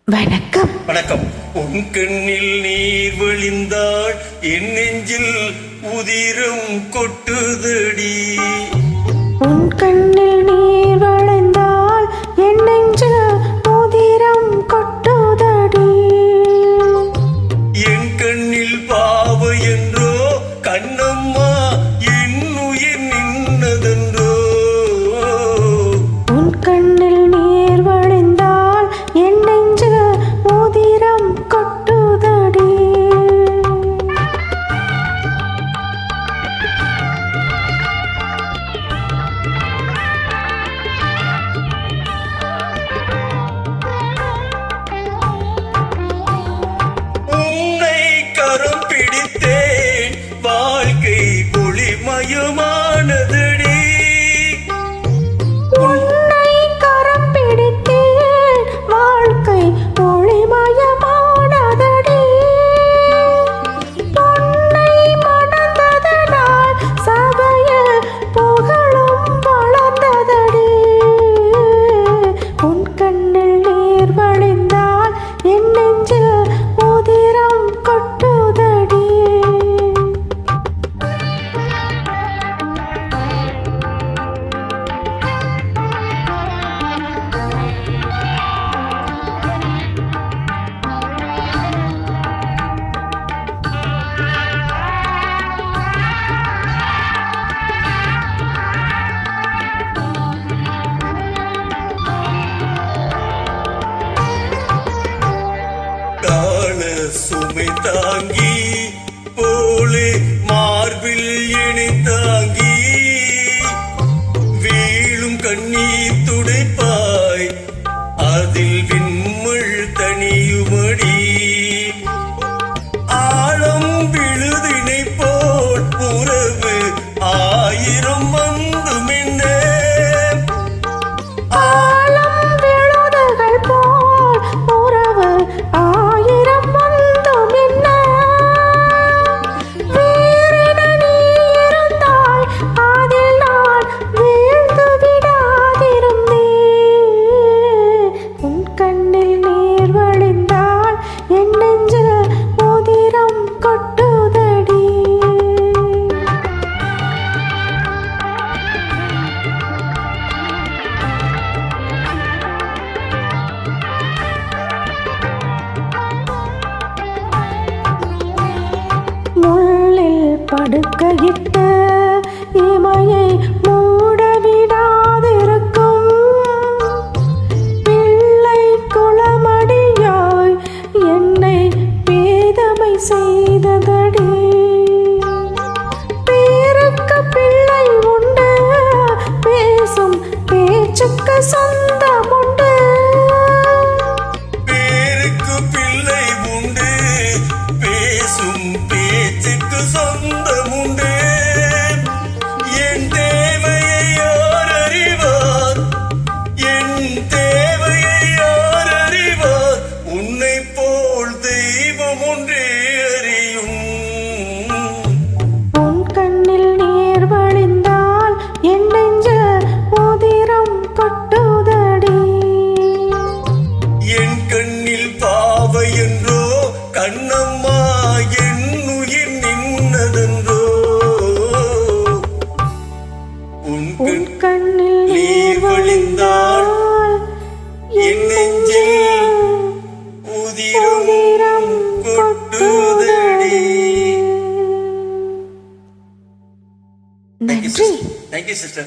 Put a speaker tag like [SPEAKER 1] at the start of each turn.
[SPEAKER 1] வணக்கம்.
[SPEAKER 2] வணக்கம். உன் கண்ணில் நீர் வழிந்தாள், என் நெஞ்சில் உதிரம் கொட்டுதடி.
[SPEAKER 1] உன் கண்ணில் நீர் வழிந்தாள், என் நெஞ்சில் உதிரம் கொட்டுதடி.
[SPEAKER 2] என் கண்ணில் பாவை என்றோ கண்ணம்மா, என் உயிர் நின்னதென்றோ.
[SPEAKER 1] உன் கண்ணில் நீர் வழிந்தாள், என் நெஞ்சில் உதிரம் கொட்டுதடி.
[SPEAKER 2] உன்னை கரம் பிடித்தேன், வாழ்க்கை ஒளிமயமானதடி.
[SPEAKER 1] உன்னை கரம் பிடித்தேன், வாழ்க்கை ஒளிமயமானதடி. உன்னை மணந்ததனால் சபையில் புகழும் வளர்ந்ததடி. உன் கண்ணில் நீர் வழிந்தால், என் நெஞ்சில் உதிரம் கொட்டுதடி.
[SPEAKER 2] காண சுமை தாங்கி போலே மார்பில் இணை தாங்கி, வீழும் கண்ணீர் துடைப்பாய், அதில் விண்மல் தனியுமடி. ஆழம் விழுதினை போல் உறவு ஆயிரம் வந்துமென்னே.
[SPEAKER 1] ஆழம் விழுதுகள் போல் உறவு ஆயிரம் வந்தும் என்ன. வேறென நீ இருந்தாய், அதில் நான் வீழ்ந்து விடாதிருந்தேன். உன் கண்ணில் நீர் வழிந்தால், என் நெஞ்சில் உதிரம் கொட்டுதடி. முள்ளில் படுக்கையிட்டு இமையை மூடவிடாதிருக்கும் பிள்ளை குளமடியாய் என்னை பேதமை செய்ததடி. பேருக்கு பிள்ளை உண்டு, பேசும் பேச்சுக்கு சொந்தம் உண்டு.
[SPEAKER 2] பேருக்கு பிள்ளை உண்டு, பேசும் பேச்சுக்கு சொந்தமுண்டு. என் தேவையை யார் அறிவார், என் தேவையை யார் அறிவார், உன்னை போல் தெய்வம் ஒன்றே அறியும்.
[SPEAKER 1] உன் கண்ணில் நீர் வழிந்தால், என் நெஞ்சில் உதிரம் கொட்டுதடி.
[SPEAKER 2] என் கண்ணில் பாவை என்றோ கண்ணம்மா, என் உயிர் நின்னதென்றோ. உன்
[SPEAKER 1] உன் கண்ணில்
[SPEAKER 2] நீர் வழிந்தால், என் நெஞ்சில் உதிரம் கொட்டுதடி.
[SPEAKER 1] நன்றி.
[SPEAKER 2] Thank you, sister.